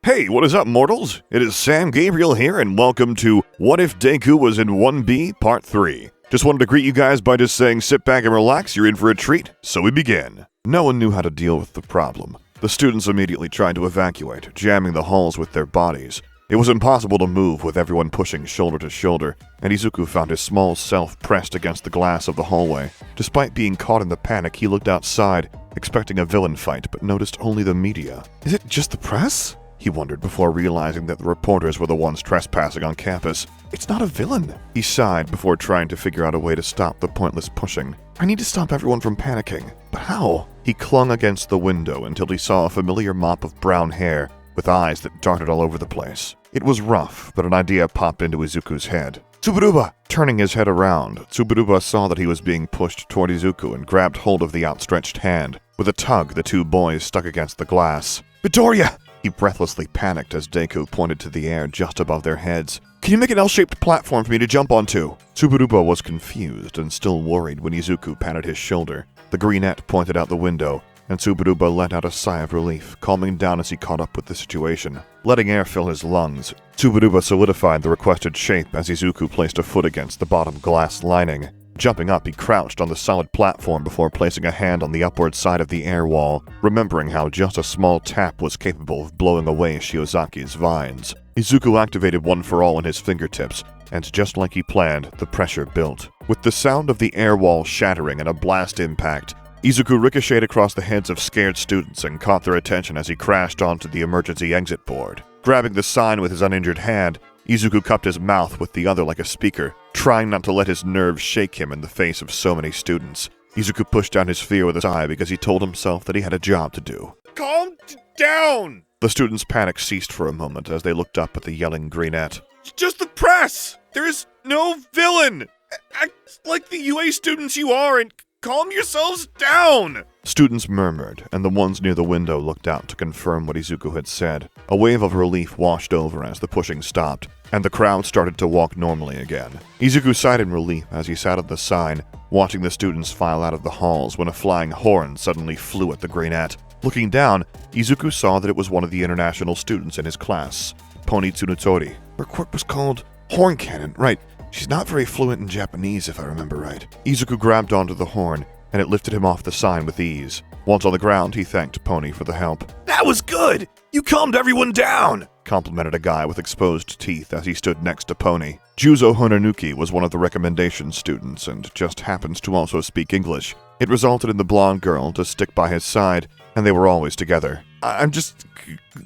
Hey, what is up, mortals? It is Sam Gabriel here, and welcome to What If Deku Was in 1B Part 3. Just wanted to greet you guys by just saying sit back and relax, you're in for a treat, so we begin. No one knew how to deal with the problem. The students immediately tried to evacuate, jamming the halls with their bodies. It was impossible to move with everyone pushing shoulder to shoulder, and Izuku found his small self pressed against the glass of the hallway. Despite being caught in the panic, he looked outside, expecting a villain fight, but noticed only the media. Is it just the press? He wondered before realizing that the reporters were the ones trespassing on campus. It's not a villain. He sighed before trying to figure out a way to stop the pointless pushing. I need to stop everyone from panicking. But how? He clung against the window until he saw a familiar mop of brown hair with eyes that darted all over the place. It was rough, but an idea popped into Izuku's head. Tsuburuba! Turning his head around, Tsuburuba saw that he was being pushed toward Izuku and grabbed hold of the outstretched hand. With a tug, the two boys stuck against the glass. Midoriya! He breathlessly panicked as Deku pointed to the air just above their heads. Can you make an L-shaped platform for me to jump onto? Tsuburuba was confused and still worried when Izuku patted his shoulder. The greenette pointed out the window, and Tsuburuba let out a sigh of relief, calming down as he caught up with the situation. Letting air fill his lungs, Tsuburuba solidified the requested shape as Izuku placed a foot against the bottom glass lining. Jumping up, he crouched on the solid platform before placing a hand on the upward side of the air wall, remembering how just a small tap was capable of blowing away Shiozaki's vines. Izuku activated One for All in his fingertips, and just like he planned, the pressure built. With the sound of the air wall shattering and a blast impact, Izuku ricocheted across the heads of scared students and caught their attention as he crashed onto the emergency exit board. Grabbing the sign with his uninjured hand, Izuku cupped his mouth with the other like a speaker, trying not to let his nerves shake him in the face of so many students. Izuku pushed down his fear with a sigh because he told himself that he had a job to do. Calm down! The students' panic ceased for a moment as they looked up at the yelling greenette. It's just the press! There is no villain! Act like the UA students you are and calm yourselves down! Students murmured, and the ones near the window looked out to confirm what Izuku had said. A wave of relief washed over as the pushing stopped, and the crowd started to walk normally again. Izuku sighed in relief as he sat at the sign, watching the students file out of the halls when a flying horn suddenly flew at the greenette. Looking down, Izuku saw that it was one of the international students in his class, Pony Tsunotori. Her quirk was called Horn Cannon, right. She's not very fluent in Japanese, if I remember right. Izuku grabbed onto the horn, and it lifted him off the sign with ease. Once on the ground, he thanked Pony for the help. That was good! You calmed everyone down! Complimented a guy with exposed teeth as he stood next to Pony. Juzo Honanuki was one of the recommendation students and just happens to also speak English. It resulted in the blonde girl to stick by his side, and they were always together. I'm just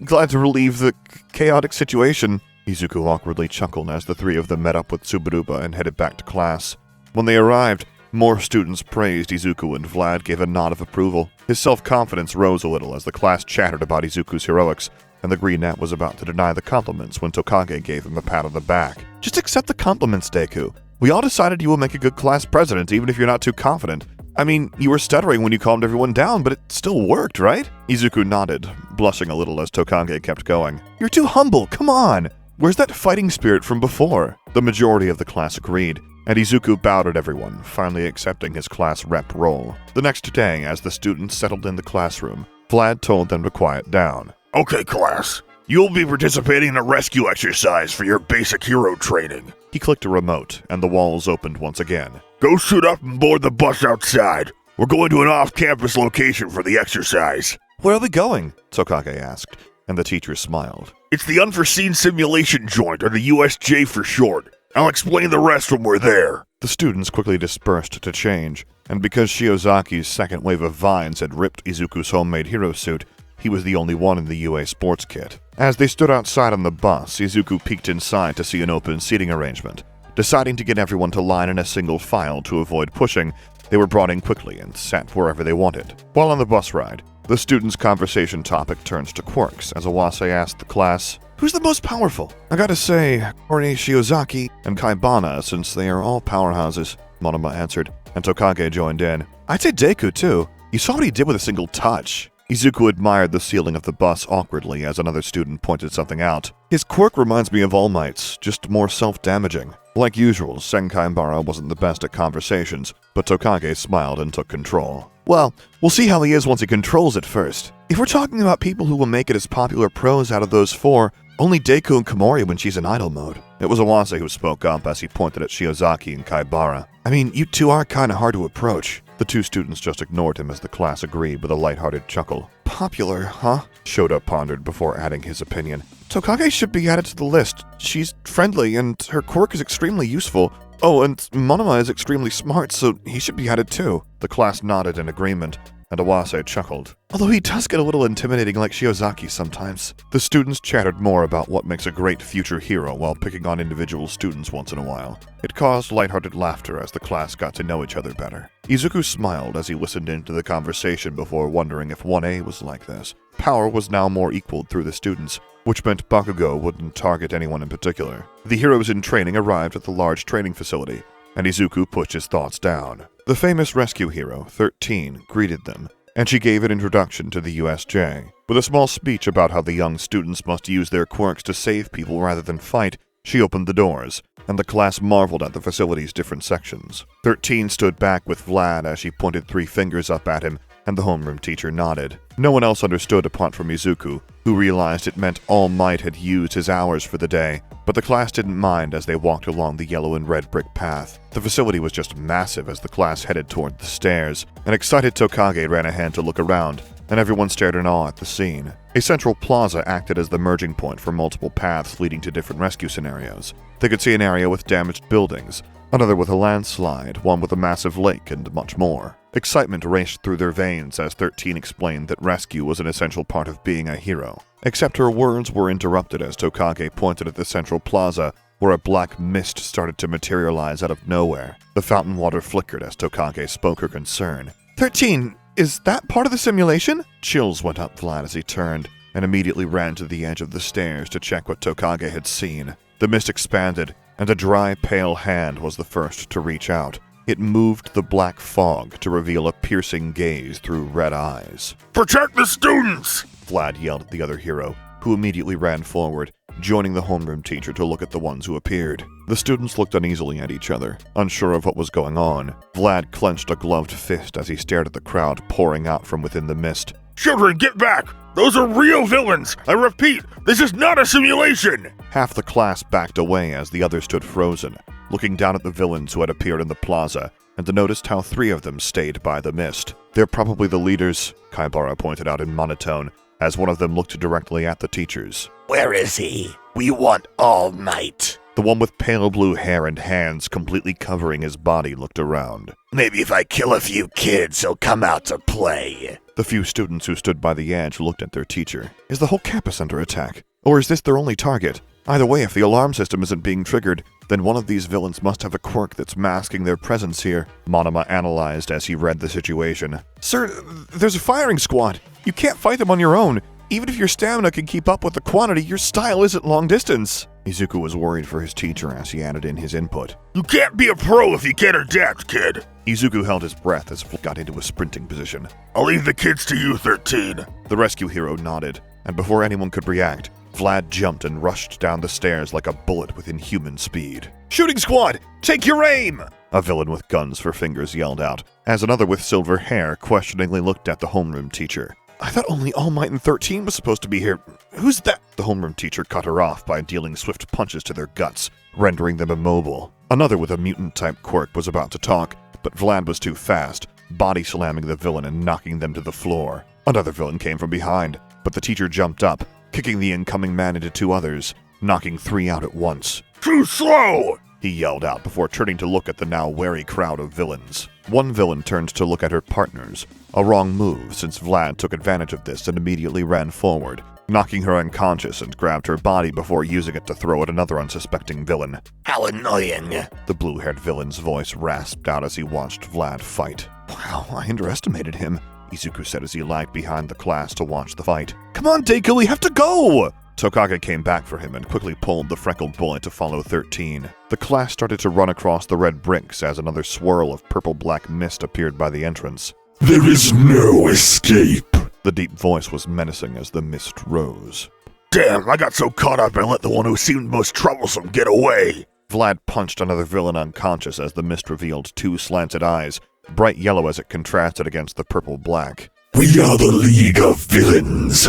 glad to relieve the chaotic situation. Izuku awkwardly chuckled as the three of them met up with Tsuburuba and headed back to class. When they arrived, more students praised Izuku and Vlad gave a nod of approval. His self-confidence rose a little as the class chattered about Izuku's heroics, and the greenette was about to deny the compliments when Tokage gave him a pat on the back. Just accept the compliments, Deku. We all decided you will make a good class president even if you're not too confident. I mean, you were stuttering when you calmed everyone down, but it still worked, right? Izuku nodded, blushing a little as Tokage kept going. You're too humble, come on! Where's that fighting spirit from before? The majority of the class agreed, and Izuku bowed at everyone, finally accepting his class rep role. The next day, as the students settled in the classroom, Vlad told them to quiet down. Okay, class. You'll be participating in a rescue exercise for your basic hero training. He clicked a remote, and the walls opened once again. Go suit up and board the bus outside. We're going to an off-campus location for the exercise. Where are we going? Tokage asked, and the teacher smiled. It's the Unforeseen Simulation Joint, or the USJ for short. I'll explain the rest when we're there. The students quickly dispersed to change, and because Shiozaki's second wave of vines had ripped Izuku's homemade hero suit, he was the only one in the UA sports kit. As they stood outside on the bus, Izuku peeked inside to see an open seating arrangement. Deciding to get everyone to line in a single file to avoid pushing, they were brought in quickly and sat wherever they wanted. While on the bus ride, the students' conversation topic turns to quirks as Awase asked the class, who's the most powerful? I gotta say, Ori Shiozaki and Kaibana, since they are all powerhouses, Monoma answered, and Tokage joined in. I'd say Deku too. You saw what he did with a single touch. Izuku admired the ceiling of the bus awkwardly as another student pointed something out. His quirk reminds me of All Might's, just more self-damaging. Like usual, Senkaibara wasn't the best at conversations, but Tokage smiled and took control. Well, we'll see how he is once he controls it first. If we're talking about people who will make it as popular pros out of those four, only Deku and Komori when she's in idle mode. It was Awase who spoke up as he pointed at Shiozaki and Kaibara. I mean, you two are kinda hard to approach. The two students just ignored him as the class agreed with a lighthearted chuckle. Popular, huh? Shoda pondered before adding his opinion. Tokage should be added to the list. She's friendly and her quirk is extremely useful. Oh, and Monoma is extremely smart, so he should be added too. The class nodded in agreement, and Awase chuckled. Although he does get a little intimidating like Shiozaki sometimes. The students chattered more about what makes a great future hero while picking on individual students once in a while. It caused lighthearted laughter as the class got to know each other better. Izuku smiled as he listened into the conversation before wondering if 1A was like this. Power was now more equaled through the students, which meant Bakugo wouldn't target anyone in particular. The heroes in training arrived at the large training facility, and Izuku pushed his thoughts down. The famous rescue hero, 13, greeted them, and she gave an introduction to the USJ. With a small speech about how the young students must use their quirks to save people rather than fight, she opened the doors, and the class marveled at the facility's different sections. 13 stood back with Vlad as she pointed 3 fingers up at him, and the homeroom teacher nodded. No one else understood apart from Izuku, who realized it meant All Might had used his hours for the day, but the class didn't mind as they walked along the yellow and red brick path. The facility was just massive as the class headed toward the stairs. An excited Tokage ran ahead to look around, and everyone stared in awe at the scene. A central plaza acted as the merging point for multiple paths leading to different rescue scenarios. They could see an area with damaged buildings, another with a landslide, one with a massive lake, and much more. Excitement raced through their veins as 13 explained that rescue was an essential part of being a hero. Except her words were interrupted as Tokage pointed at the central plaza, where a black mist started to materialize out of nowhere. The fountain water flickered as Tokage spoke her concern. 13, is that part of the simulation? Chills went up Vlad as he turned, and immediately ran to the edge of the stairs to check what Tokage had seen. The mist expanded, and a dry, pale hand was the first to reach out. It moved the black fog to reveal a piercing gaze through red eyes. "Protect the students!" Vlad yelled at the other hero, who immediately ran forward, joining the homeroom teacher to look at the ones who appeared. The students looked uneasily at each other, unsure of what was going on. Vlad clenched a gloved fist as he stared at the crowd pouring out from within the mist. "Children, get back! Those are real villains! I repeat, this is not a simulation!" Half the class backed away as the others stood frozen, looking down at the villains who had appeared in the plaza, and noticed how 3 of them stayed by the mist. "They're probably the leaders," Kaibara pointed out in monotone, as one of them looked directly at the teachers. "Where is he? We want All Might." The one with pale blue hair and hands completely covering his body looked around. "Maybe if I kill a few kids, he'll come out to play." The few students who stood by the edge looked at their teacher. Is the whole campus under attack? Or is this their only target? Either way, if the alarm system isn't being triggered, then one of these villains must have a quirk that's masking their presence here, Monoma analyzed as he read the situation. "Sir, there's a firing squad. You can't fight them on your own. Even if your stamina can keep up with the quantity, your style isn't long distance." Izuku was worried for his teacher as he added in his input. "You can't be a pro if you can't adapt, kid." Izuku held his breath as Vlad got into a sprinting position. "I'll leave the kids to you, 13. The rescue hero nodded, and before anyone could react, Vlad jumped and rushed down the stairs like a bullet with inhuman speed. "Shooting squad, take your aim!" A villain with guns for fingers yelled out, as another with silver hair questioningly looked at the homeroom teacher. "I thought only All Might and 13 was supposed to be here. Who's that?" The homeroom teacher cut her off by dealing swift punches to their guts, rendering them immobile. Another with a mutant-type quirk was about to talk, but Vlad was too fast, body slamming the villain and knocking them to the floor. Another villain came from behind, but the teacher jumped up, kicking the incoming man into 2 others, knocking 3 out at once. "Too slow!" he yelled out before turning to look at the now wary crowd of villains. One villain turned to look at her partners, a wrong move since Vlad took advantage of this and immediately ran forward, knocking her unconscious and grabbed her body before using it to throw at another unsuspecting villain. "How annoying!" The blue-haired villain's voice rasped out as he watched Vlad fight. "Wow, I underestimated him," Izuku said as he lagged behind the class to watch the fight. "Come on, Deku, we have to go!" Tokage came back for him and quickly pulled the freckled boy to follow 13. The class started to run across the red bricks as another swirl of purple-black mist appeared by the entrance. "There is no escape." The deep voice was menacing as the mist rose. "Damn, I got so caught up and let the one who seemed most troublesome get away." Vlad punched another villain unconscious as the mist revealed 2 slanted eyes, bright yellow as it contrasted against the purple-black. We are the League of Villains.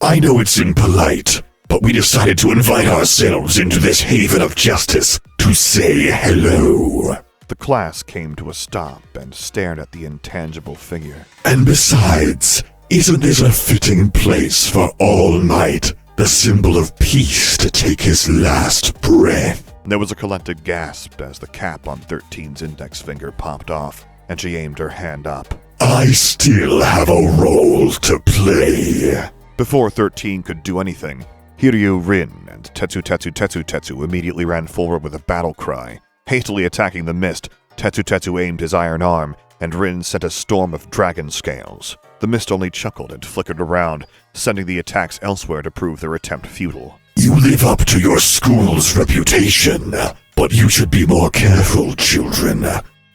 I know it's impolite, but we decided to invite ourselves into this haven of justice to say hello. The class came to a stop and stared at the intangible figure. And besides, isn't this a fitting place for All Might, the symbol of peace, to take his last breath? There was a collective gasp as the cap on 13's index finger popped off, and she aimed her hand up. I still have a role to play. Before 13 could do anything, Hiryu, Rin, and Tetsu immediately ran forward with a battle cry. Hastily attacking the mist, Tetsu aimed his iron arm, and Rin sent a storm of dragon scales. The mist only chuckled and flickered around, sending the attacks elsewhere to prove their attempt futile. You live up to your school's reputation, but you should be more careful, children,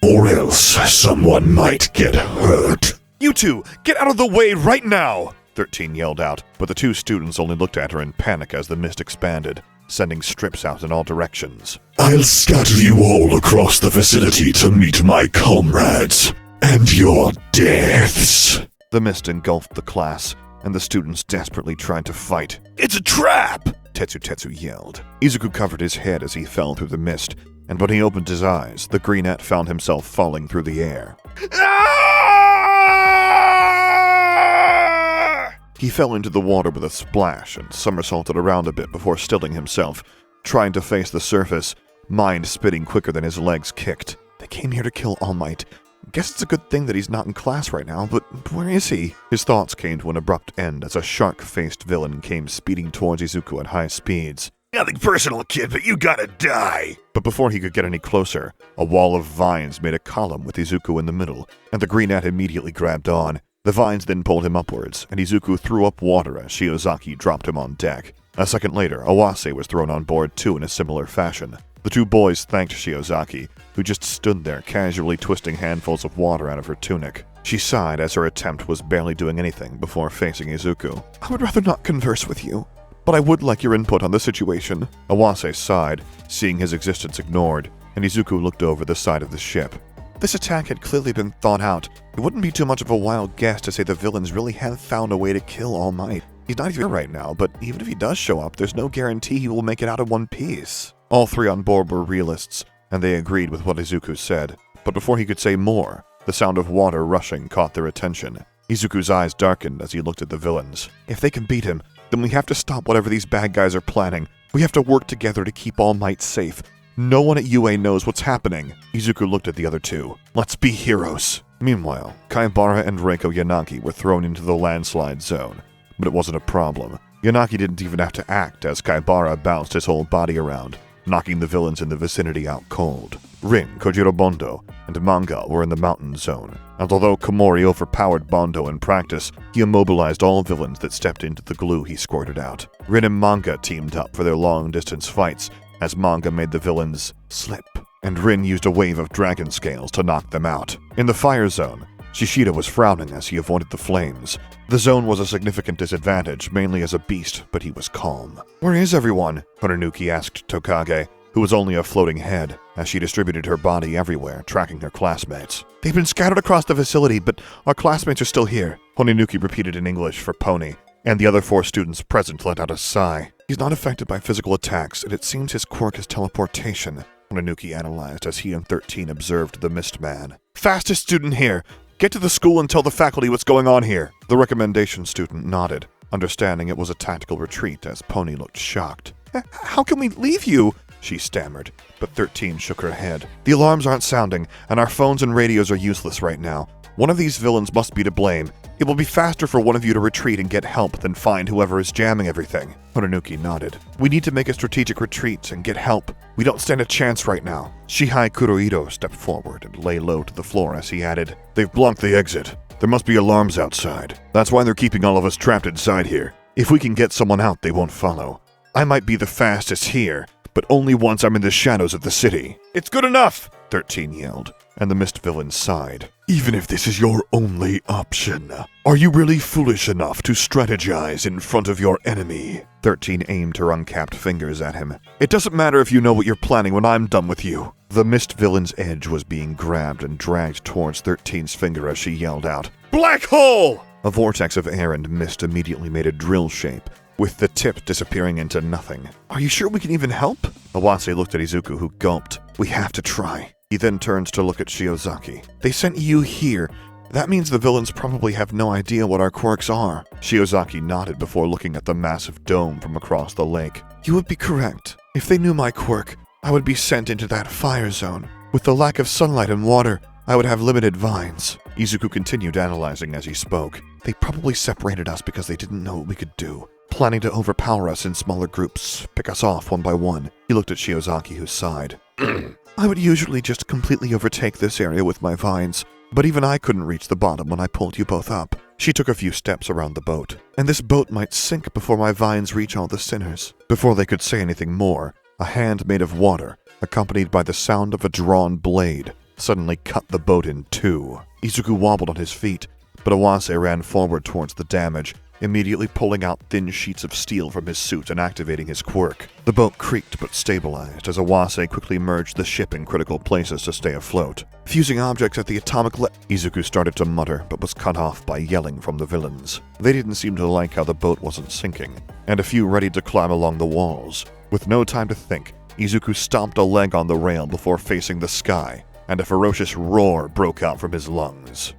or else someone might get hurt. You two, get out of the way right now! 13 yelled out, but the two students only looked at her in panic as the mist expanded, sending strips out in all directions. I'll scatter you all across the facility to meet my comrades, and your deaths. The mist engulfed the class, and the students desperately tried to fight. It's a trap! Tetsu yelled. Izuku covered his head as he fell through the mist, and when he opened his eyes, the greenette found himself falling through the air. He fell into the water with a splash and somersaulted around a bit before stilling himself, trying to face the surface, mind spinning quicker than his legs kicked. They came here to kill All Might. Guess it's a good thing that he's not in class right now, but where is he? His thoughts came to an abrupt end as a shark-faced villain came speeding towards Izuku at high speeds. Nothing personal, kid, but you gotta die. But before he could get any closer, a wall of vines made a column with Izuku in the middle, and the greenette immediately grabbed on. The vines then pulled him upwards, and Izuku threw up water as Shiozaki dropped him on deck. A second later, Awase was thrown on board too in a similar fashion. The two boys thanked Shiozaki, who just stood there casually twisting handfuls of water out of her tunic. She sighed as her attempt was barely doing anything before facing Izuku. I would rather not converse with you, but I would like your input on the situation. Awase sighed, seeing his existence ignored, and Izuku looked over the side of the ship. This attack had clearly been thought out. It wouldn't be too much of a wild guess to say the villains really have found a way to kill All Might. He's not here right now, but even if he does show up, there's no guarantee he will make it out in one piece. All three on board were realists, and they agreed with what Izuku said. But before he could say more, the sound of water rushing caught their attention. Izuku's eyes darkened as he looked at the villains. If they can beat him, then we have to stop whatever these bad guys are planning. We have to work together to keep All Might safe. No one at UA knows what's happening. Izuku looked at the other two. Let's be heroes. Meanwhile, Kaibara and Reiko Yanagi were thrown into the landslide zone. But it wasn't a problem. Yanagi didn't even have to act as Kaibara bounced his whole body around, knocking the villains in the vicinity out cold. Rin, Kojiro Bondo, and Manga were in the mountain zone, and although Komori overpowered Bondo in practice, he immobilized all villains that stepped into the glue he squirted out. Rin and Manga teamed up for their long-distance fights, as Manga made the villains slip, and Rin used a wave of dragon scales to knock them out. In the fire zone, Shishida was frowning as he avoided the flames. The zone was a significant disadvantage, mainly as a beast, but he was calm. Where is everyone? Hononuki asked Tokage, who was only a floating head, as she distributed her body everywhere, tracking her classmates. They've been scattered across the facility, but our classmates are still here, Hononuki repeated in English for Pony, and the other four students present let out a sigh. He's not affected by physical attacks, and it seems his quirk is teleportation, Hononuki analyzed as he and 13 observed the Mist Man. Fastest student here! Get to the school and tell the faculty what's going on here. The recommendation student nodded, understanding it was a tactical retreat as Pony looked shocked. How can we leave you? She stammered, but 13 shook her head. The alarms aren't sounding, and our phones and radios are useless right now. One of these villains must be to blame. It will be faster for one of you to retreat and get help than find whoever is jamming everything. Hononuki nodded. We need to make a strategic retreat and get help. We don't stand a chance right now. Shihai Kurohito stepped forward and lay low to the floor as he added, They've blocked the exit. There must be alarms outside. That's why they're keeping all of us trapped inside here. If we can get someone out, they won't follow. I might be the fastest here, but only once I'm in the shadows of the city. It's good enough, 13 yelled, and the Mist villain sighed. Even if this is your only option, are you really foolish enough to strategize in front of your enemy? 13 aimed her uncapped fingers at him. It doesn't matter if you know what you're planning when I'm done with you. The Mist villain's edge was being grabbed and dragged towards 13's finger as she yelled out, Black hole! A vortex of air and mist immediately made a drill shape, with the tip disappearing into nothing. Are you sure we can even help? Awase looked at Izuku, who gulped. We have to try. He then turns to look at Shiozaki. They sent you here. That means the villains probably have no idea what our quirks are. Shiozaki nodded before looking at the massive dome from across the lake. You would be correct. If they knew my quirk, I would be sent into that fire zone. With the lack of sunlight and water, I would have limited vines. Izuku continued analyzing as he spoke. They probably separated us because they didn't know what we could do, planning to overpower us in smaller groups, pick us off one by one. He looked at Shiozaki, who sighed. I would usually just completely overtake this area with my vines, but even I couldn't reach the bottom when I pulled you both up. She took a few steps around the boat, and this boat might sink before my vines reach all the sinners. Before they could say anything more, a hand made of water, accompanied by the sound of a drawn blade, suddenly cut the boat in two. Izuku wobbled on his feet, but Awase ran forward towards the damage, immediately pulling out thin sheets of steel from his suit and activating his quirk. The boat creaked but stabilized as Awase quickly merged the ship in critical places to stay afloat. Fusing objects at the atomic Izuku started to mutter, but was cut off by yelling from the villains. They didn't seem to like how the boat wasn't sinking, and a few readied to climb along the walls. With no time to think, Izuku stomped a leg on the rail before facing the sky, and a ferocious roar broke out from his lungs.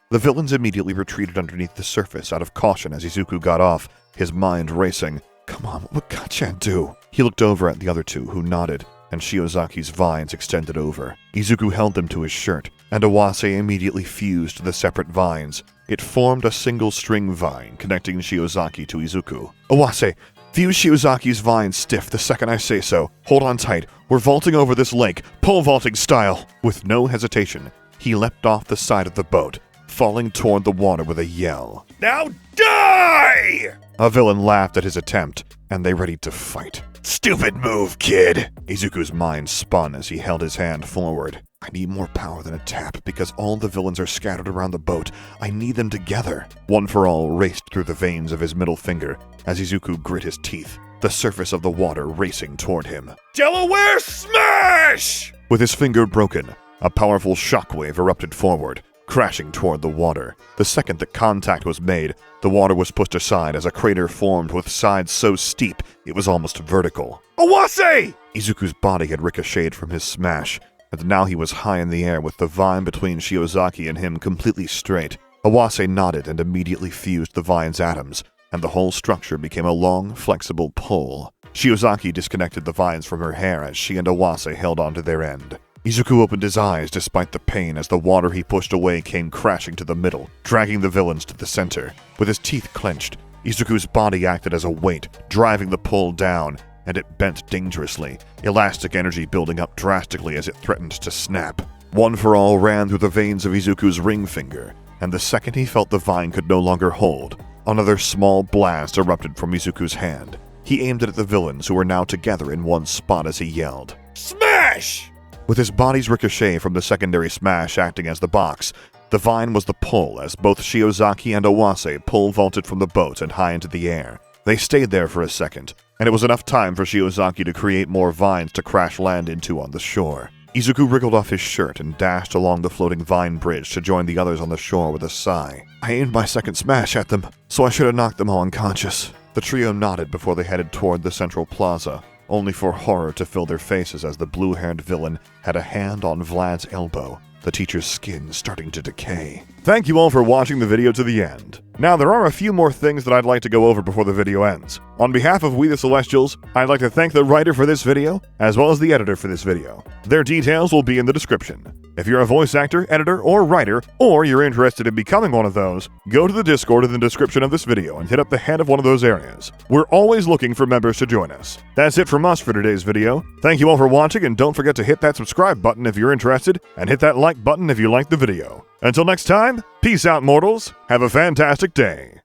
The villains immediately retreated underneath the surface out of caution as Izuku got off, his mind racing. Come on, what Gachan do? He looked over at the other two, who nodded, and Shiozaki's vines extended over. Izuku held them to his shirt, and Awase immediately fused the separate vines. It formed a single string vine connecting Shiozaki to Izuku. Awase, fuse Shiozaki's vines stiff the second I say so. Hold on tight. We're vaulting over this lake, pole vaulting style. With no hesitation, he leapt off the side of the boat, falling toward the water with a yell. Now die! A villain laughed at his attempt, and they readied to fight. Stupid move, kid! Izuku's mind spun as he held his hand forward. I need more power than a tap because all the villains are scattered around the boat. I need them together. One for All raced through the veins of his middle finger as Izuku grit his teeth, the surface of the water racing toward him. Delaware smash! With his finger broken, a powerful shockwave erupted forward, crashing toward the water. The second that contact was made, the water was pushed aside as a crater formed with sides so steep it was almost vertical. Awase! Izuku's body had ricocheted from his smash, and now he was high in the air with the vine between Shiozaki and him completely straight. Awase nodded and immediately fused the vine's atoms, and the whole structure became a long, flexible pole. Shiozaki disconnected the vines from her hair as she and Awase held onto their end. Izuku opened his eyes despite the pain as the water he pushed away came crashing to the middle, dragging the villains to the center. With his teeth clenched, Izuku's body acted as a weight, driving the pole down, and it bent dangerously, elastic energy building up drastically as it threatened to snap. One for All ran through the veins of Izuku's ring finger, and the second he felt the vine could no longer hold, another small blast erupted from Izuku's hand. He aimed it at the villains who were now together in one spot as he yelled, Smash! With his body's ricochet from the secondary smash acting as the box, the vine was the pull as both Shiozaki and Awase pole vaulted from the boat and high into the air. They stayed there for a second, and it was enough time for Shiozaki to create more vines to crash land into on the shore. Izuku wriggled off his shirt and dashed along the floating vine bridge to join the others on the shore with a sigh. I aimed my second smash at them, so I should have knocked them all unconscious. The trio nodded before they headed toward the central plaza, only for horror to fill their faces as the blue-haired villain had a hand on Vlad's elbow, the teacher's skin starting to decay. Thank you all for watching the video to the end. Now, there are a few more things that I'd like to go over before the video ends. On behalf of We the Celestials, I'd like to thank the writer for this video, as well as the editor for this video. Their details will be in the description. If you're a voice actor, editor, or writer, or you're interested in becoming one of those, go to the Discord in the description of this video and hit up the head of one of those areas. We're always looking for members to join us. That's it from us for today's video. Thank you all for watching, and don't forget to hit that subscribe button if you're interested, and hit that like button if you liked the video. Until next time, peace out, mortals. Have a fantastic day.